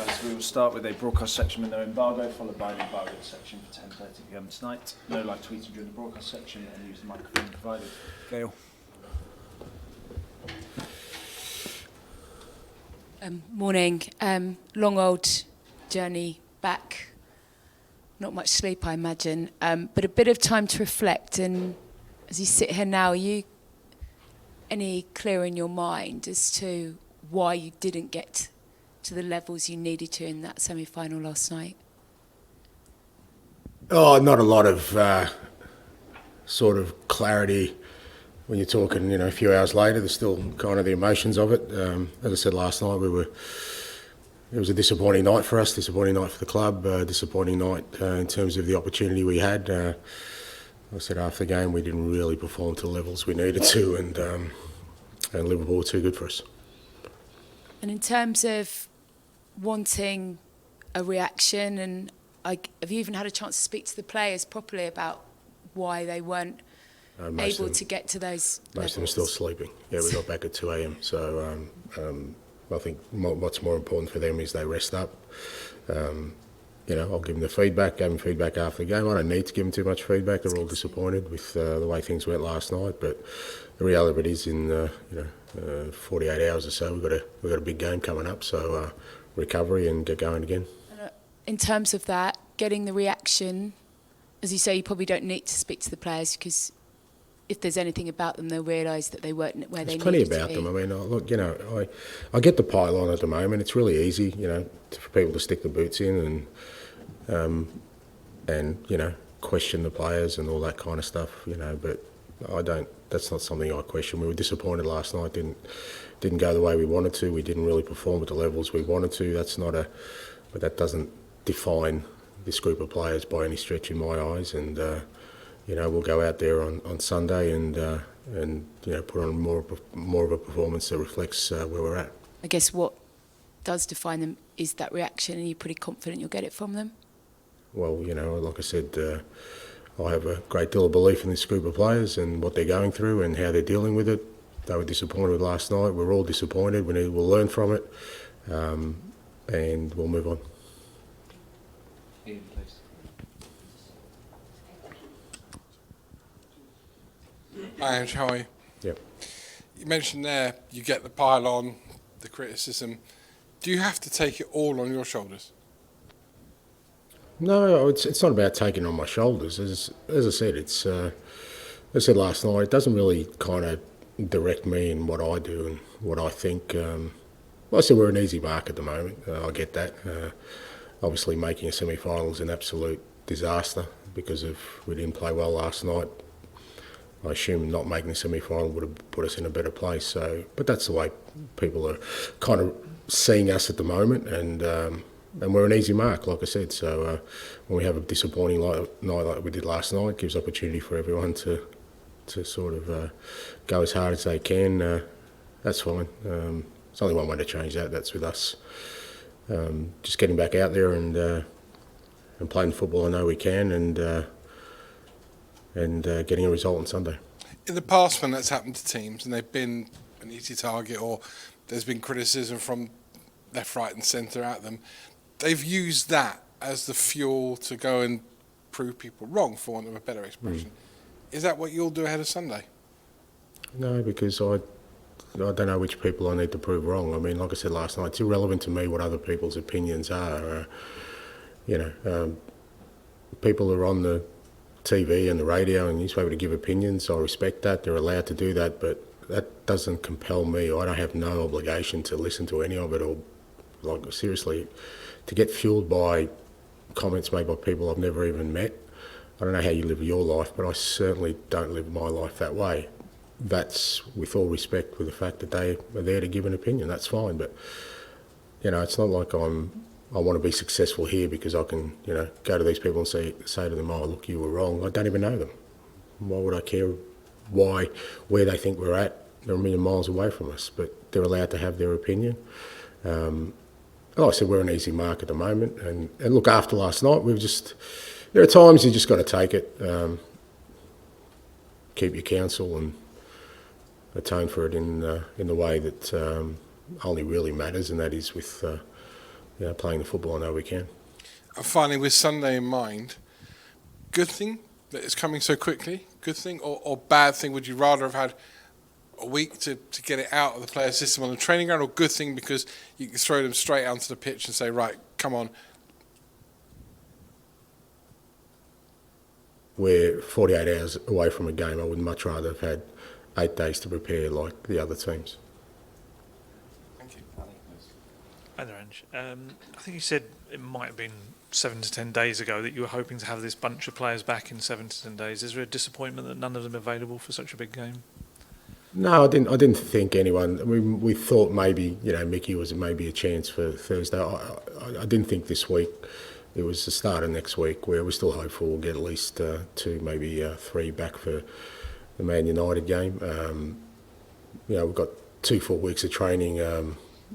guys. We will start with a broadcast section with no embargo, followed by an embargoed section for 10:30 p.m. tonight. No live tweeting during the broadcast section, and use the microphone provided. Gail. Morning. Long old journey back. Not much sleep, I imagine, but a bit of time to reflect. And as you sit here now, are you any clearer in your mind as to why you didn't get to the levels you needed to in that semi-final last night? Oh, not a lot of sort of clarity when you're talking, a few hours later. There's still kind of the emotions of it. As I said last night, it was a disappointing night for us, disappointing night for the club, disappointing night in terms of the opportunity we had. I said after the game we didn't really perform to the levels we needed to, and Liverpool were too good for us. And in terms of wanting a reaction, and have you even had a chance to speak to the players properly about why they weren't able to get to those levels? Most of them are still sleeping. Yeah, we got back at 2 a.m. So I think what's more important for them is they rest up. I'll give them the feedback, gave them feedback after the game. I don't need to give them too much feedback. They're all disappointed with the way things went last night. But the reality of it is in 48 hours or so, we've got a big game coming up. So recovery and get going again. In terms of that, getting the reaction, as you say, you probably don't need to speak to the players because if there's anything about them, they'll realise that they weren't where they needed to be. There's plenty about them. I mean, look, I get the pylon at the moment. It's really easy, for people to stick the boots in and question the players and all that kind of stuff, But I don't. That's not something I question. We were disappointed last night. Didn't go the way we wanted to. We didn't really perform at the levels we wanted to. But that doesn't define this group of players by any stretch in my eyes. And we'll go out there on Sunday and put on more of a performance that reflects where we're at. I guess what does define them is that reaction, and you're pretty confident you'll get it from them? Well, like I said, I have a great deal of belief in this group of players and what they're going through and how they're dealing with it. They were disappointed with last night. We're all disappointed. We'll learn from it, and we'll move on. Ian, please. Hi, Ange, how are you? Yep. You mentioned there you get the pile-on, the criticism. Do you have to take it all on your shoulders? No, it's not about taking it on my shoulders. As I said, as I said last night, it doesn't really kind of direct me in what I do and what I think. I said we're an easy mark at the moment. I get that. Obviously, making a semi-final is an absolute disaster because we didn't play well last night. I assume not making the semi-final would have put us in a better place. But that's the way people are kind of seeing us at the moment, and we're an easy mark, like I said. So when we have a disappointing night like we did last night, it gives opportunity for everyone to sort of go as hard as they can. That's fine. There's only one way to change that. That's with us. Just getting back out there and playing football I know we can, and getting a result on Sunday. In the past, when that's happened to teams and they've been an easy target or there's been criticism from left, right and centre at them, they've used that as the fuel to go and prove people wrong, for want of a better expression. Is that what you'll do ahead of Sunday? No, because I don't know which people I need to prove wrong. I mean, like I said last night, it's irrelevant to me what other people's opinions are. People are on the TV and the radio and newspaper to give opinions. I respect that. They're allowed to do that, but that doesn't compel me. I don't have no obligation to listen to any of it or, like, seriously, to get fueled by comments made by people I've never even met. I don't know how you live your life, but I certainly don't live my life that way. That's with all respect with the fact that they are there to give an opinion. That's fine, but it's not like I want to be successful here because I can go to these people and say to them, "Oh, look, you were wrong." I don't even know them. Why would I care where they think we're at? They're a million miles away from us, but they're allowed to have their opinion. Like I said, we're an easy mark at the moment, and look, after last night, there are times you just got to take it, keep your counsel and atone for it in the way that only really matters, and that is with playing the football I know we can. And finally, with Sunday in mind, good thing that it's coming so quickly? Good thing or bad thing? Would you rather have had a week to get it out of the player system on the training ground, or good thing because you can throw them straight onto the pitch and say, right, come on? We're 48 hours away from a game. I would much rather have had 8 days to prepare like the other teams. Thank you. Hi there, Ange. I think you said it might have been 7 to 10 days ago that you were hoping to have this bunch of players back in 7 to 10 days. Is there a disappointment that none of them are available for such a big game? No, I didn't think anyone. I mean, we thought maybe Mickey was maybe a chance for Thursday. I didn't think this week. It was the start of next week where we're still hopeful we'll get at least 2, maybe 3 back for the Man United game. We've got 2 full weeks of training,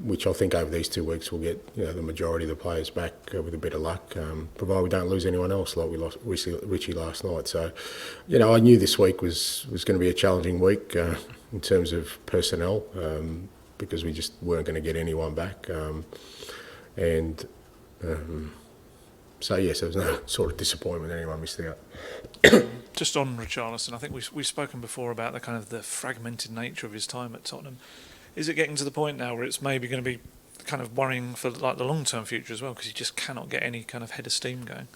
which I think over these 2 weeks we'll get the majority of the players back with a bit of luck, provided we don't lose anyone else like we lost Richie last night. So, I knew this week was going to be a challenging week in terms of personnel because we just weren't going to get anyone back. So yes, there was no sort of disappointment anyone missed out. Just on Richarlison, I think we've spoken before about the kind of the fragmented nature of his time at Tottenham. Is it getting to the point now where it's maybe going to be kind of worrying for like the long-term future as well, because he just cannot get any kind of head of steam going?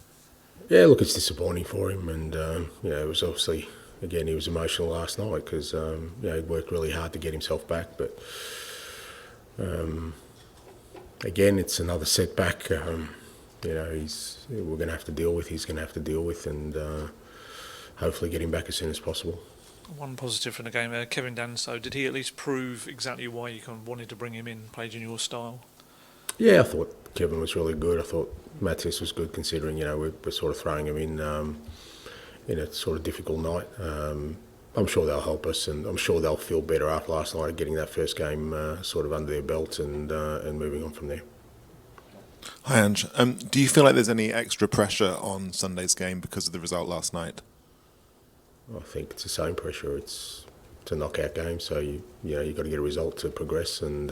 Yeah, look, it's disappointing for him, and it was obviously, again, he was emotional last night because he'd worked really hard to get himself back, but again, it's another setback. We're going to have to deal with. He's going to have to deal with, and hopefully get him back as soon as possible. One positive from the game, Kevin Danso, did he at least prove exactly why you kind of wanted to bring him in, played in your style? Yeah, I thought Kevin was really good. I thought Matthias was good considering, we're sort of throwing him in a sort of difficult night. I'm sure they'll help us, and I'm sure they'll feel better after last night, getting that first game sort of under their belt and moving on from there. Hi, Ange. Do you feel like there's any extra pressure on Sunday's game because of the result last night? I think it's the same pressure. It's a knockout game, so you've got to get a result to progress. And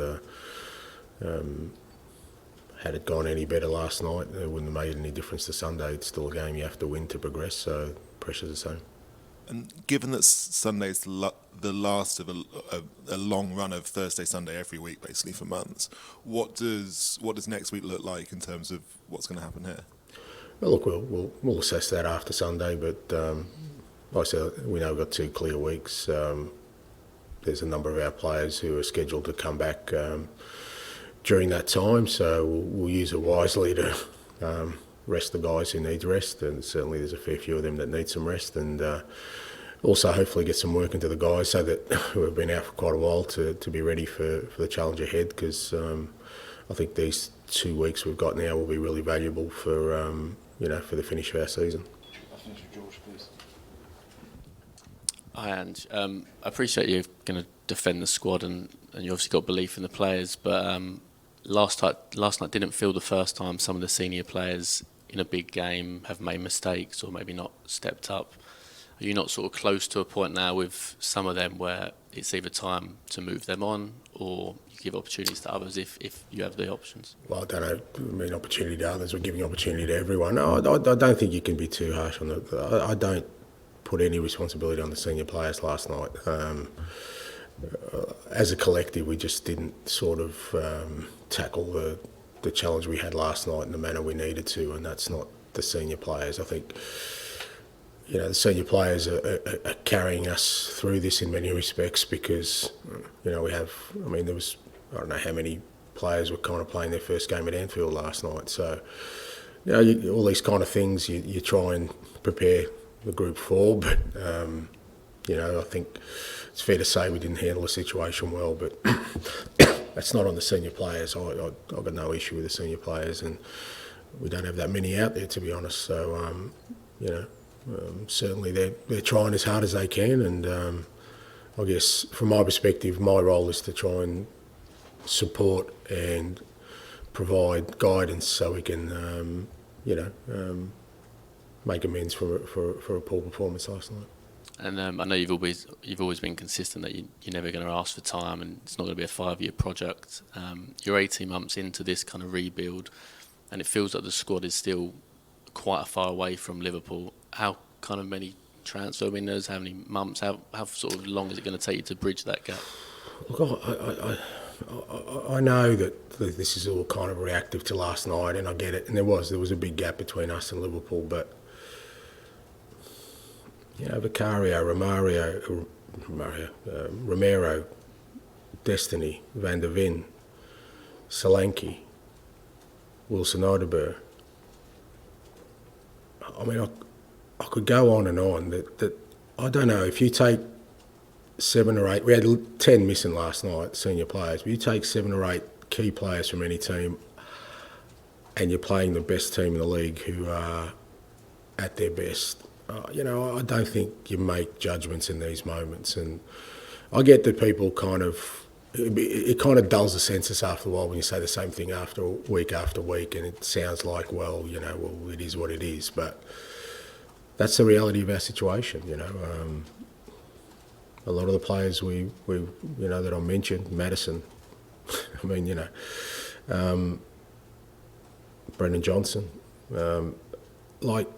had it gone any better last night, it wouldn't have made any difference to Sunday. It's still a game you have to win to progress, so pressure's the same. And given that Sunday's the last of a long run of Thursday, Sunday every week, basically for months, what does next week look like in terms of what's going to happen here? Well, look, we'll assess that after Sunday, but like I said, we know we've got 2 clear weeks. There's a number of our players who are scheduled to come back during that time, so we'll use it wisely to rest the guys who need rest, and certainly there's a fair few of them that need some rest, and also hopefully get some work into the guys so that who have been out for quite a while to be ready for the challenge ahead, because I think these 2 weeks we've got now will be really valuable for for the finish of our season. I'll finish with George, please. Hi, Ange. I appreciate you're going to defend the squad and you obviously got belief in the players, but last night didn't feel the first time some of the senior players in a big game have made mistakes or maybe not stepped up. Are you not sort of close to a point now with some of them where it's either time to move them on or you give opportunities to others if you have the options? Well, I don't know. I mean, opportunity to others. We're giving opportunity to everyone. No, I don't think you can be too harsh on it. I don't put any responsibility on the senior players last night. As a collective, we just didn't sort of tackle the challenge we had last night in the manner we needed to, and that's not the senior players. I think the senior players are carrying us through this in many respects because we have. I mean, there was I don't know how many players were kind of playing their first game at Anfield last night. So all these kind of things you try and prepare the group for, but I think it's fair to say we didn't handle the situation well, but that's not on the senior players. I've got no issue with the senior players, and we don't have that many out there, to be honest. So, certainly they're trying as hard as they can, and I guess from my perspective, my role is to try and support and provide guidance so we can, make amends for a poor performance last night. And I know you've always been consistent that you're never going to ask for time, and it's not going to be a 5-year project. You're 18 months into this kind of rebuild, and it feels like the squad is still quite far away from Liverpool. How kind of many transfer windows? How many months? How sort of long is it going to take you to bridge that gap? Look, I know that this is all kind of reactive to last night, and I get it. And there was a big gap between us and Liverpool, but you know, Vicario, Romero, Destiny, Van der Ven, Solanke, Wilson Odeberg. I mean, I could go on and on. That I don't know, if you take 7 or 8, we had 10 missing last night, senior players, but you take 7 or 8 key players from any team and you're playing the best team in the league who are at their best. You know, I don't think you make judgments in these moments, and I get that people kind of, it kind of dulls the senses after a while when you say the same thing after week, and it sounds like, well, you know, well, it is what it is, but that's the reality of our situation, you know. A lot of the players we you know, that I mentioned, Maddison, I mean, you know, Brendan Johnson, like,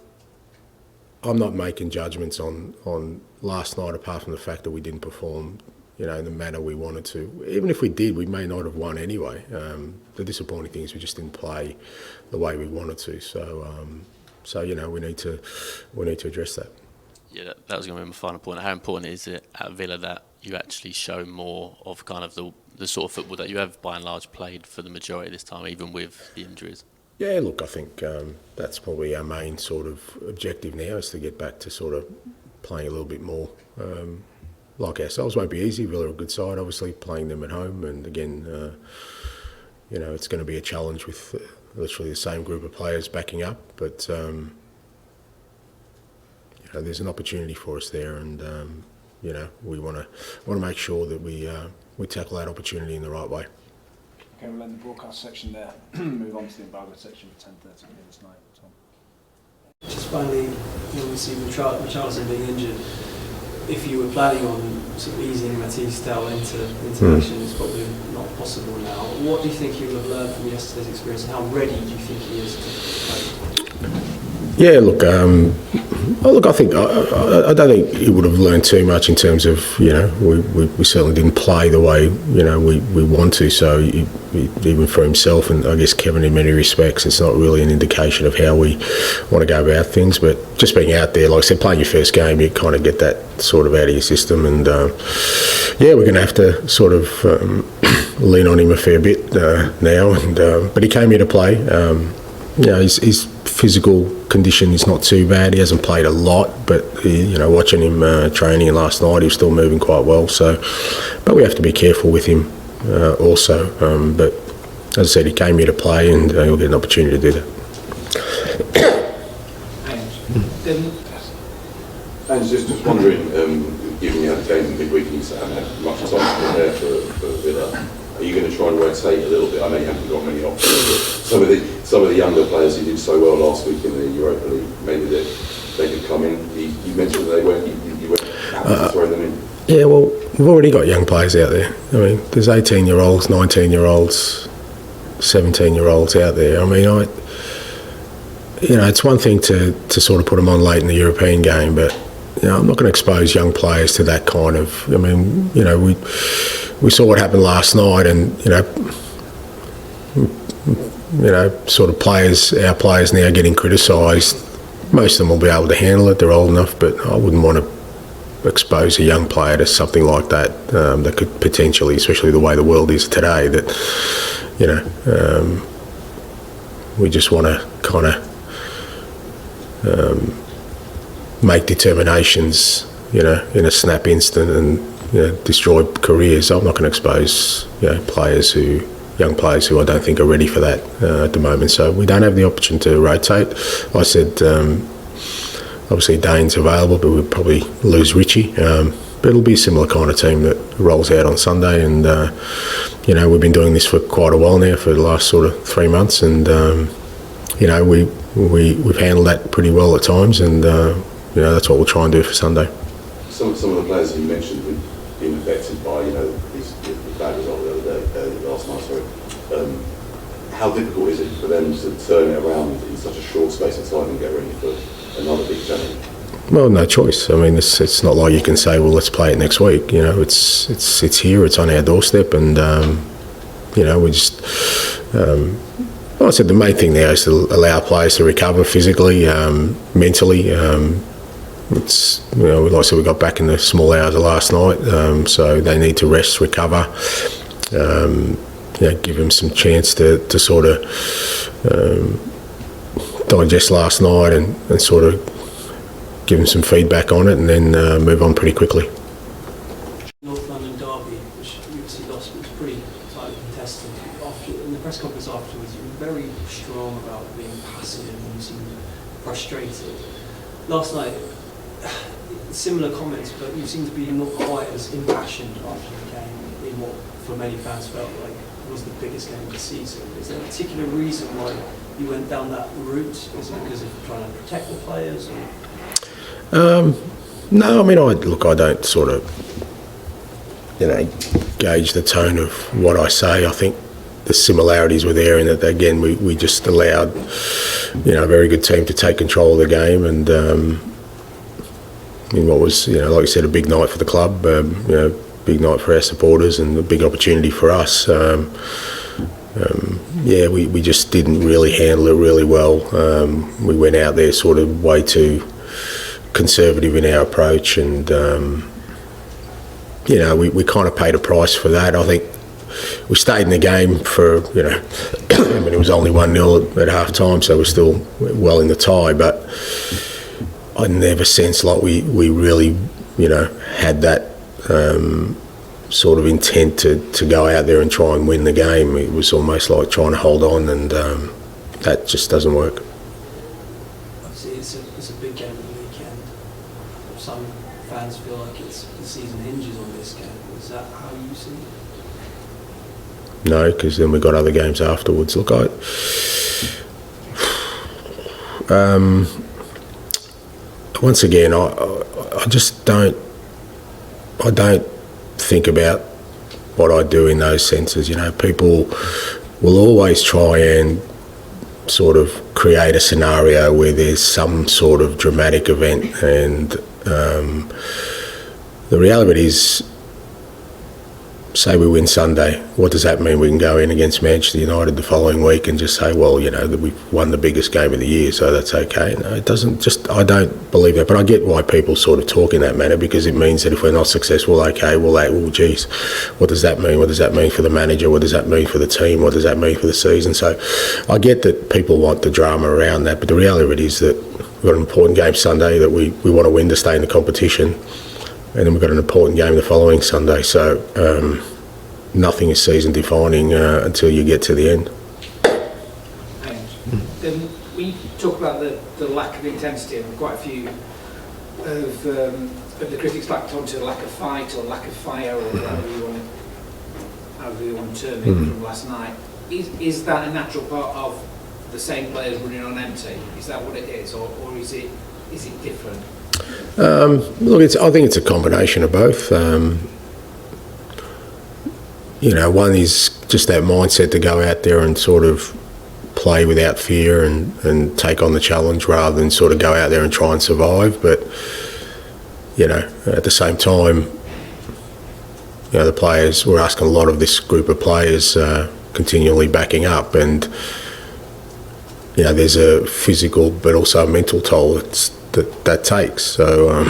I'm not making judgments on last night apart from the fact that we didn't perform, you know, in the manner we wanted to. Even if we did, we may not have won anyway. The disappointing thing is we just didn't play the way we wanted to. So you know, we need to address that. Yeah, that was going to be my final point. How important is it at Villa that you actually show more of kind of the sort of football that you have by and large played for the majority of this time, even with the injuries? Yeah, look, I think that's probably our main sort of objective now, is to get back to sort of playing a little bit more like ourselves. Won't be easy. Villa are a good side, obviously, playing them at home, and again, you know, it's going to be a challenge with literally the same group of players backing up, but you know, there's an opportunity for us there, and you know, we want to make sure that we tackle that opportunity in the right way. Okay, we'll end the broadcast section there. Move on to the Embargoed section for 10:30 this night. Tom. Just finally, obviously with Richarlison being injured, if you were planning on sort of easing Matisse Dell into action, it's probably not possible now. What do you think he will have learned from yesterday's experience, and how ready do you think he is to play? Yeah, look, I think I don't think he would have learned too much in terms of, you know, we certainly didn't play the way, you know, we want to. So even for himself, and I guess Kevin, in many respects, it's not really an indication of how we want to go about things. But just being out there, like I said, playing your first game, you kind of get that sort of out of your system. And yeah, we're going to have to sort of lean on him a fair bit now. And but he came here to play. You know, his physical condition is not too bad. He hasn't played a lot, but you know, watching him training last night, he was still moving quite well. So, but we have to be careful with him also. But as I said, he came here to play, and he'll get an opportunity to do that. And just wondering, given you had games in midweek and you haven't had much time to prepare for Villa, are you going to try and rotate a little bit? I know you haven't got many options, but some of the younger players who did so well last week in the Europa League, maybe they could come in. You mentioned that you weren't happy to throw them in. Yeah, well, we've already got young players out there. I mean, there's 18-year-olds, 19-year-olds, 17-year-olds out there. I mean, you know, it's one thing to sort of put them on late in the European game, but you know, I'm not going to expose young players to that kind of. I mean, you know, we saw what happened last night, and you know, sort of our players now getting criticised. Most of them will be able to handle it. They're old enough, but I wouldn't want to expose a young player to something like that. That could potentially, especially the way the world is today, that you know, we just want to kind of make determinations, you know, in a snap instant, and you know, destroy careers. I'm not going to expose, you know, young players who I don't think are ready for that at the moment. So we don't have the option to rotate. I said, obviously Dane's available, but we'll probably lose Richie. But it'll be a similar kind of team that rolls out on Sunday. And you know, we've been doing this for quite a while now, for the last sort of 3 months, and you know, we've handled that pretty well at times, and you know, that's what we'll try and do for Sunday. some of the players you mentioned who've been affected by, the bad result the other day, last night, sorry. How difficult is it for them to turn it around in such a short space of time and get ready for another big challenge? Well, no choice. I mean, it's not like you can say, well, let's play it next week. It's here, it's on our doorstep, and we just. I said the main thing now is to allow players to recover physically, mentally. It's like I said, we got back in the small hours of last night, so they need to rest, recover. Give them some chance to sort of digest last night and sort of give them some feedback on it, and then move on pretty quickly. North London derby, which you obviously lost, was pretty tightly contested. In the press conference afterwards, you were very strong about being passive and you seemed frustrated. Last night, similar comments, but you seem to be not quite as impassioned after the game in what for many fans felt like was the biggest game of the season. Is there a particular reason why you went down that route? Is it because of trying to protect the players? Or? No, I mean, I don't sort of, gauge the tone of what I say. I think the similarities were there in that, again, we just allowed, a very good team to take control of the game, and in what was, like I said, a big night for the club, big night for our supporters, and a big opportunity for us. We just didn't really handle it really well. We went out there sort of way too conservative in our approach, and we kind of paid a price for that. I think we stayed in the game for I mean, it was only 1-0 at half time, so we're still well in the tie, but I never sensed like we really had that sort of intent to go out there and try and win the game. It was almost like trying to hold on, and that just doesn't work. Obviously, it's a big game of the weekend. Some fans feel like the season hinges on this game. Is that how you see it? No, because then we've got other games afterwards. Look, once again, I just don't. I don't think about what I do in those senses. People will always try and sort of create a scenario where there's some sort of dramatic event, and the reality is, say we win Sunday, what does that mean? We can go in against Manchester United the following week and just say, well, that we've won the biggest game of the year, so that's okay. No, it doesn't. I don't believe that, but I get why people sort of talk in that manner, because it means that if we're not successful, okay, well, geez, what does that mean? What does that mean for the manager? What does that mean for the team? What does that mean for the season? So I get that people want the drama around that, but the reality is that we've got an important game Sunday that we want to win to stay in the competition, and then we've got an important game the following Sunday. So nothing is season defining until you get to the end. We talk about the lack of intensity, and quite a few of the critics latched onto lack of fight or lack of fire, or however you want to term it, from last night. Is that a natural part of the same players running on empty? Is that what it is, or is it different? Look, I think it's a combination of both. One is just that mindset to go out there and sort of play without fear and take on the challenge rather than sort of go out there and try and survive. But, at the same time, the players, we're asking a lot of this group of players continually backing up, and, there's a physical but also a mental toll that takes. So,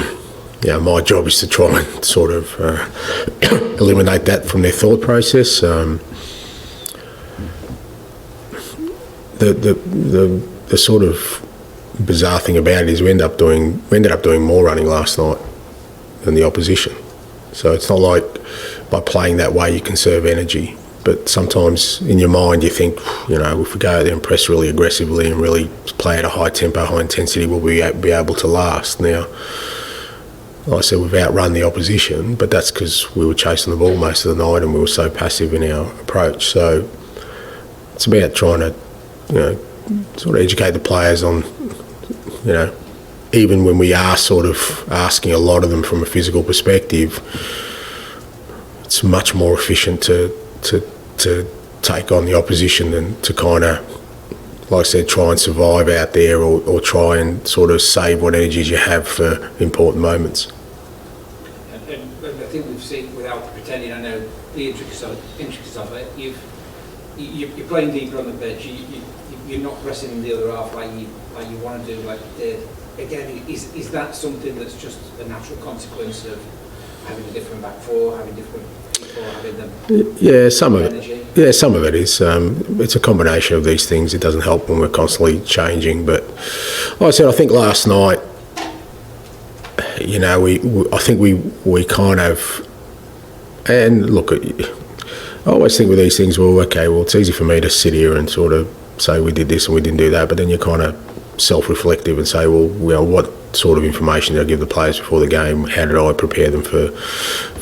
my job is to try and sort of eliminate that from their thought process. The sort of bizarre thing about it is we ended up doing more running last night than the opposition. So it's not like by playing that way you conserve energy. But sometimes in your mind you think, if we go out there and press really aggressively and really play at a high tempo, high intensity, will we be able to last? Now, like I said, we've outrun the opposition, but that's because we were chasing the ball most of the night and we were so passive in our approach. So it's about trying to, sort of educate the players on, even when we are sort of asking a lot of them from a physical perspective, it's much more efficient to take on the opposition than to kind of, like I said, try and survive out there or try and sort of save what energies you have for important moments. And I think we've seen, without pretending I know the intricacies of it, you're playing deeper on the pitch. You're not pressing in the other half like you want to do, like you did. Again, is that something that's just a natural consequence of having a different back four, having different people, having them? Yeah, some of it. Yeah, some of it is. It's a combination of these things. It doesn't help when we're constantly changing. But like I said, I think last night, you know, I think we kind of, and look, I always think with these things, well, okay, well, it's easy for me to sit here and sort of say we did this and we didn't do that, but then you're kind of self-reflective and say, well, what sort of information did I give the players before the game? How did I prepare them for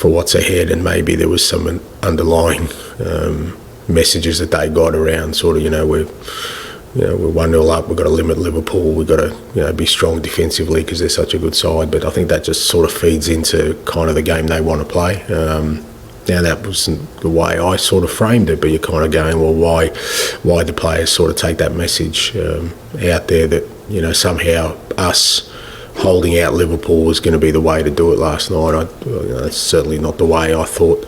what's ahead? And maybe there was some underlying messages that they got around sort of, we're 1-0 up, we've got to limit Liverpool, we've got to be strong defensively because they're such a good side. But I think that just sort of feeds into kind of the game they want to play. Now that wasn't the way I sort of framed it, but you're kind of going, well, why do players sort of take that message out there that, somehow us holding out Liverpool was going to be the way to do it last night? That's certainly not the way I thought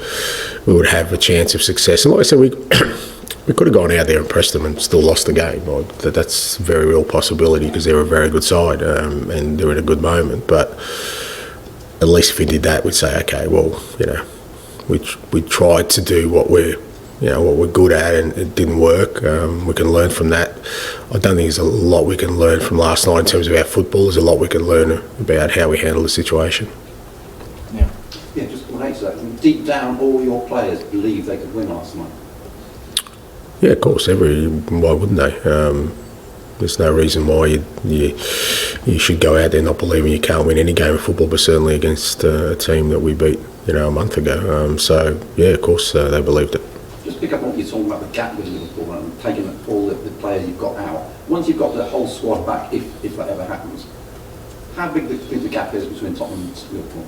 we would have a chance of success. And like I said, we could have gone out there and pressed them and still lost the game. That's a very real possibility because they're a very good side and they're in a good moment. But at least if we did that, we'd say, okay, well, we tried to do what we're good at, and it didn't work. We can learn from that. I don't think there's a lot we can learn from last night in terms of our football. There's a lot we can learn about how we handle the situation. Yeah, just related to that. Deep down, all your players believe they could win last night. Yeah, of course. Why wouldn't they? There's no reason why you should go out there not believing you can't win any game of football, but certainly against a team that we beat, a month ago. So yeah, of course they believed it. Just pick up on what you're talking about, the gap with Liverpool and taking all the players you've got out. Once you've got the whole squad back, if that ever happens, how big do you think the gap is between Tottenham and Liverpool?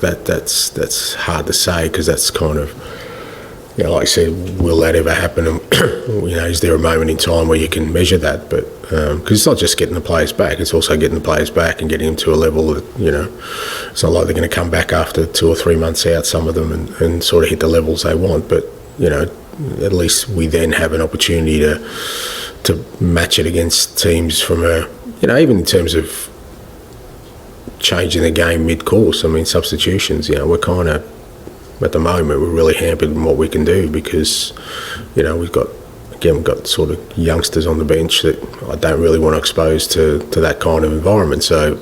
That's hard to say because that's kind of, like I said, will that ever happen? And, is there a moment in time where you can measure that? But because it's not just getting the players back, it's also getting the players back and getting them to a level that, it's not like they're going to come back after 2 or 3 months out, some of them, and sort of hit the levels they want. But, at least we then have an opportunity to match it against teams from even in terms of changing the game mid-course. I mean, substitutions, we're kind of, at the moment, we're really hampered in what we can do because, we've got sort of youngsters on the bench that I don't really want to expose to that kind of environment. So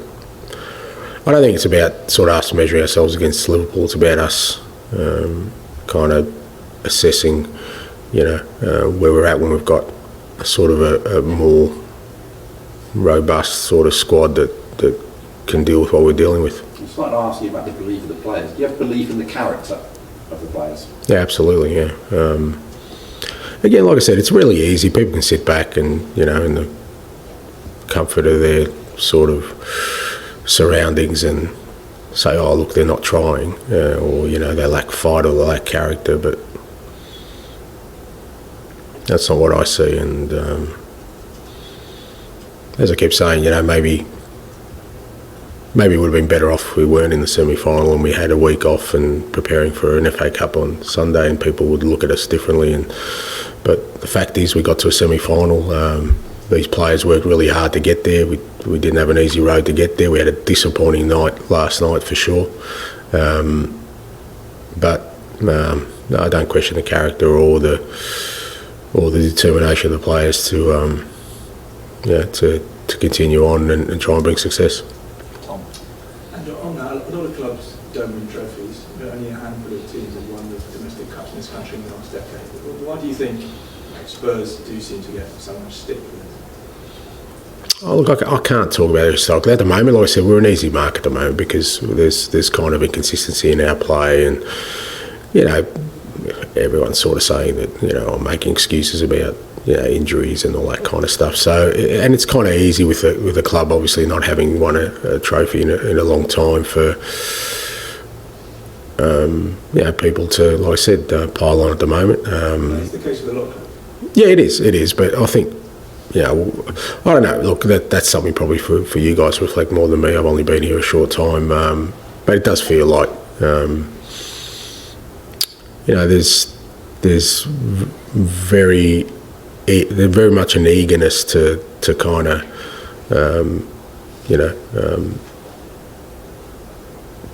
I don't think it's about sort of us measuring ourselves against Liverpool. It's about us kind of assessing, where we're at when we've got a sort of a more robust sort of squad that can deal with what we're dealing with. It's like asking you about the belief of the players. Do you have belief in the character of the players? Yeah, absolutely, yeah. Again, like I said, it's really easy. People can sit back and, in the comfort of their sort of surroundings and say, oh, look, they're not trying, or, they lack fight or they lack character, but that's not what I see. And as I kept saying, maybe it would have been better off if we weren't in the semi-final and we had a week off and preparing for an FA Cup on Sunday, and people would look at us differently. But the fact is we got to a semi-final. These players worked really hard to get there. We didn't have an easy road to get there. We had a disappointing night last night for sure. But no, I don't question the character or the determination of the players to continue on and try and bring success. And on that, a lot of clubs don't win trophies, but only a handful of teams have won the domestic cups in this country in the last decade. Why do you think Spurs do seem to get so much stick for this? Oh, look, I can't talk about it historically. At the moment, like I said, we're an easy mark at the moment because there's kind of inconsistency in our play, and everyone's sort of saying that I'm making excuses about injuries and all that kind of stuff. So, and it's kind of easy with the club, obviously not having won a trophy in a long time for people to, like I said, pile on at the moment. That's the case with a lot of clubs. Yeah, it is. But I think, I don't know. Look, that's something probably for you guys to reflect more than me. I've only been here a short time, but it does feel like, there's very much an eagerness to kind of,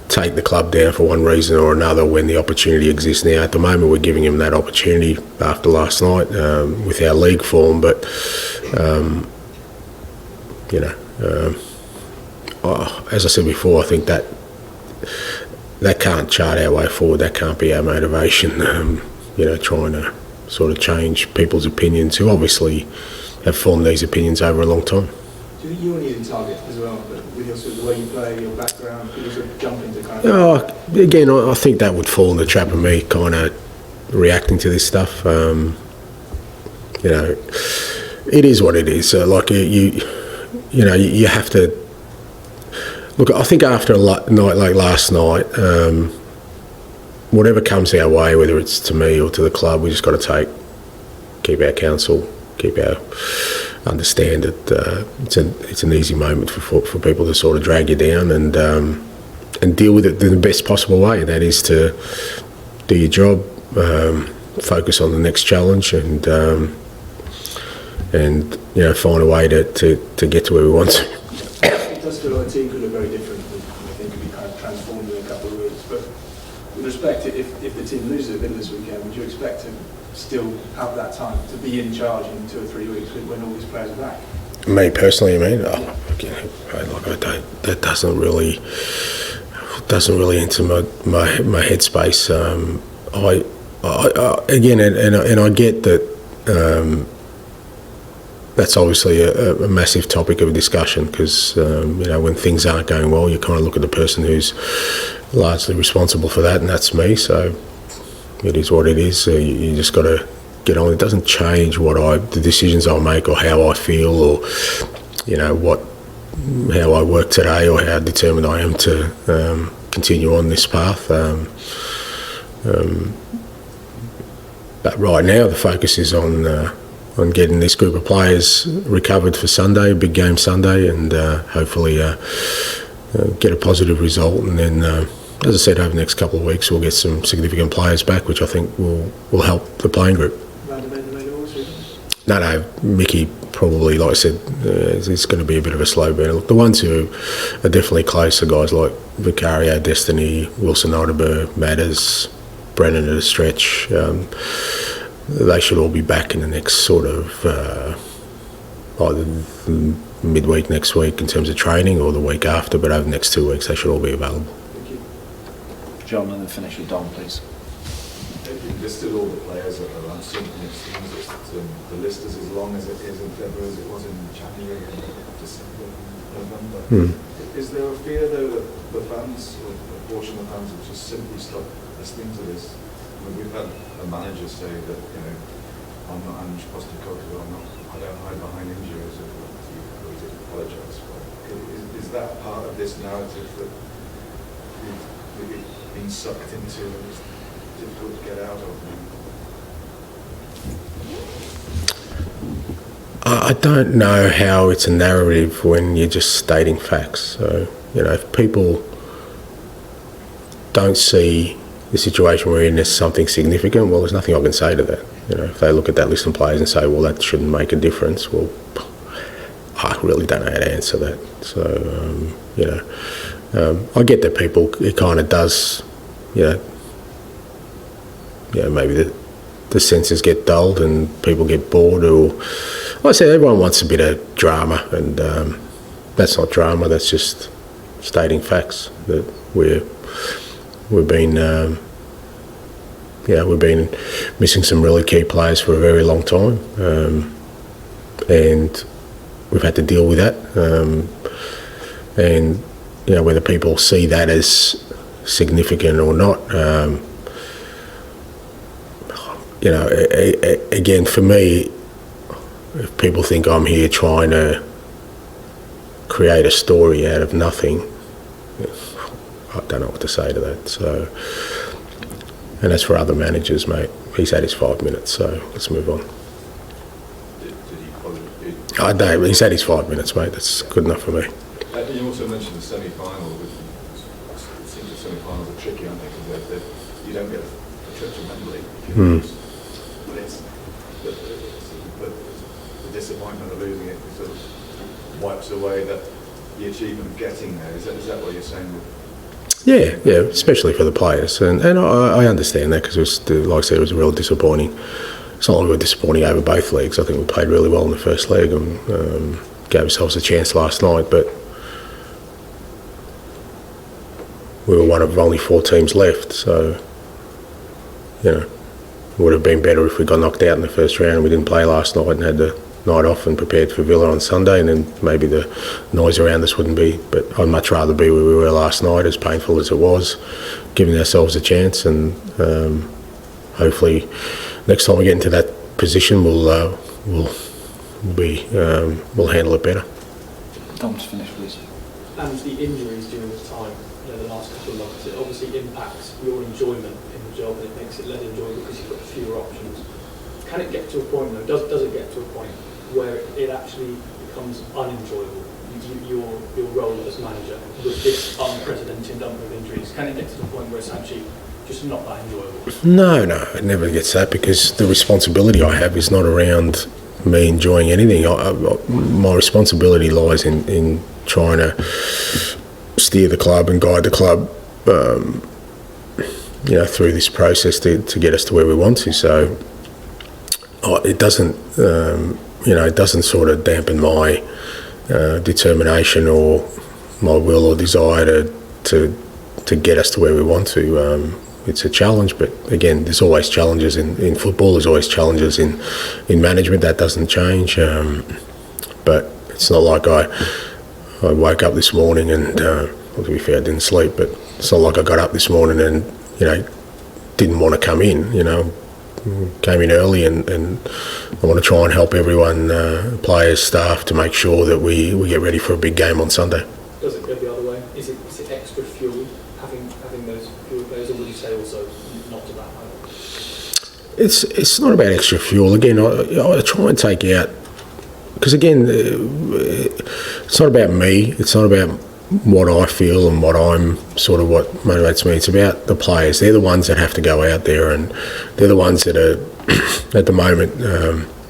take the club down for one reason or another when the opportunity exists. Now, at the moment, we're giving him that opportunity after last night with our league form, but, as I said before, I think that can't chart our way forward. That can't be our motivation, trying to sort of change people's opinions who obviously have formed these opinions over a long time. Do you think you're an easy target as well, with your sort of the way you play, your background, people sort of jump into kind of... Again, I think that would fall in the trap of me kind of reacting to this stuff. It is what it is. You have to... Look, I think after a night like last night, whatever comes our way, whether it's to me or to the club, we just got to keep our counsel, understand that it's an easy moment for people to sort of drag you down and deal with it in the best possible way. That is to do your job, focus on the next challenge, and find a way to get to where we want to. It does feel like the team could look very different. I think could be kind of transformed in a couple of weeks. But with respect to if the team loses at Villa this weekend, would you expect to still have that time to be in charge in 2 or 3 weeks when all these players are back? Me personally, that doesn't really enter my headspace. I get that. That's obviously a massive topic of discussion because, when things aren't going well, you kind of look at the person who's largely responsible for that, and that's me. So it is what it is. You just got to get on. It doesn't change the decisions I'll make or how I feel or, how I work today or how determined I am to continue on this path. But right now the focus is on getting this group of players recovered for Sunday, big game Sunday, and hopefully get a positive result. And then, as I said, over the next couple of weeks, we'll get some significant players back, which I think will help the playing group. No, Mickey probably, like I said, it's going to be a bit of a slow burn. Look, the ones who are definitely close are guys like Vicario, Destiny, Wilson Odeber, Matters, Brennan at a stretch. They should all be back in the next sort of either midweek next week in terms of training or the week after, but over the next 2 weeks they should all be available. Thank you. John, and then finish with Don, please. You listed all the players that are absent, and it seems that the list is as long as it is in February as it was in January, December, November. Is there a fear, though, that the fans, or a portion of the fans, will just simply stop listening to this? I mean, we've had a manager say that, I'm not Ange Postecoglou, I don't hide behind injuries, or he did apologise for. Is that part of this narrative that you've been sucked into and it's difficult to get out of now? I don't know how it's a narrative when you're just stating facts. So, if people don't see the situation we're in as something significant, well, there's nothing I can say to that. If they look at that list of players and say, well, that shouldn't make a difference, well, I really don't know how to answer that. So, I get that people, it kind of does, maybe the senses get dulled and people get bored, or, like I said, everyone wants a bit of drama, and that's not drama, that's just stating facts that we've been missing some really key players for a very long time, and we've had to deal with that. And whether people see that as significant or not, again, for me, if people think I'm here trying to create a story out of nothing, I don't know what to say to that. So, and as for other managers, mate, he's had his 5 minutes, so let's move on. I don't. He's had his 5 minutes, mate. That's good enough for me. You also mentioned the semi-final. It seems the semi-finals are tricky, aren't they? Because you don't get a trip to Wembley. But it's the disappointment of losing it sort of wipes away the achievement of getting there. Is that what you're saying? Yeah, especially for the players, and I understand that, because like I said, it was real disappointing. It's not like we were disappointing over both legs. I think we played really well in the first leg and gave ourselves a chance last night, but we were one of only 4 teams left, so it would have been better if we got knocked out in the first round and we didn't play last night and had the night off and prepared for Villa on Sunday, and then maybe the noise around us wouldn't be. But I'd much rather be where we were last night, as painful as it was, giving ourselves a chance, and hopefully next time we get into that position, we'll handle it better. Tom, to finish, please. And the injuries during this time, the last couple of months, it obviously impacts your enjoyment in the job, and it makes it less enjoyable because you've got fewer options. Can it get to a point, though? Does it get to a point where it actually becomes unenjoyable? Your role as manager with this unprecedented number of injuries, can it get to the point where it's actually just not that enjoyable? No, it never gets that, because the responsibility I have is not around me enjoying anything. My responsibility lies in trying to steer the club and guide the club, through this process to get us to where we want to. So it doesn't, it doesn't sort of dampen my determination or my will or desire to get us to where we want to. It's a challenge, but again, there's always challenges in football. There's always challenges in management. That doesn't change. But it's not like I woke up this morning and, well, to be fair, I didn't sleep. But it's not like I got up this morning and didn't want to come in. Came in early, and I want to try and help everyone, players, staff, to make sure that we get ready for a big game on Sunday. Does it go the other way? Is it extra fuel having those fewer players, or would you say also not to that level? It's not about extra fuel. Again, I try and take out, because again, it's not about me. It's not about what I feel and what motivates me. It's about the players. They're the ones that have to go out there, and they're the ones that are at the moment.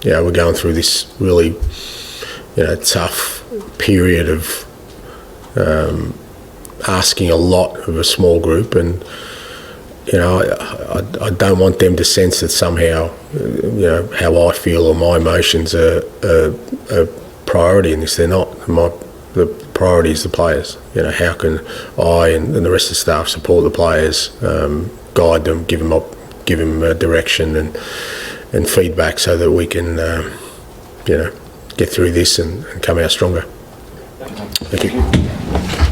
We're going through this really, tough period of asking a lot of a small group, and I don't want them to sense that somehow, how I feel or my emotions are a priority in this. They're not. The priority is the players. How can I and the rest of the staff support the players, guide them, give them direction and feedback, so that we can, get through this and come out stronger. Thank you.